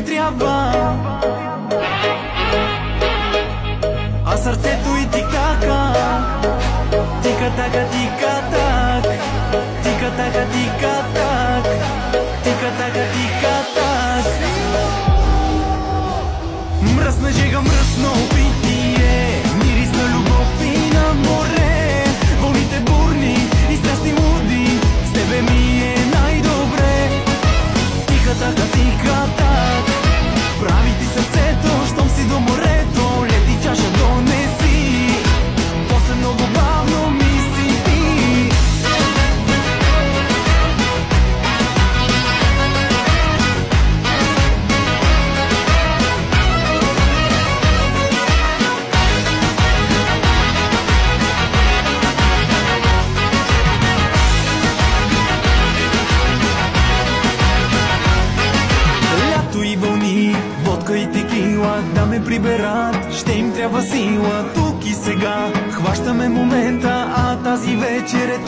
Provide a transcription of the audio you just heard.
ми трябва, а сърцето и тика-така, тика-така, тика-так, тика-така, тика-так, тика-така, тика-так. Мръсна жега, мръсно опитие, мирис на любов и на море. Вълните бурни и страстни луди, с тебе ми е най-добре. Тика-така, тика-так, прави ти сърцето, щом си до морето. Лети чаша донеси, после много бавно ми си пи. Лято и вълни, водка и текила да ме приберат, ще им трябва сила тук и сега. Хващаме момента, а тази вечер е